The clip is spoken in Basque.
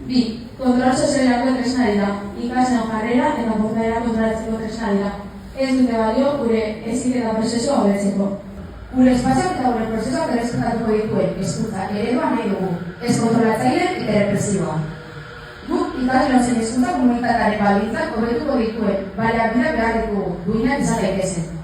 Bi, kontrol sozialerako tresna dira, ikasleon jarrera eta portaera kontrolatzeko tresna dira. Ez dute balio gure heziketa prozesua hobetzeko. Gure espazioak eta gure prozesuak errespetatuko dituen hezkuntza eredua nahi dugu, ez kontrolatzaile eta represiboa. Guk ikasleon zen hezkuntza komunitatearen baldintzak hobetuko dituen, baliabideak behar ditugu, duinak izan daitezen.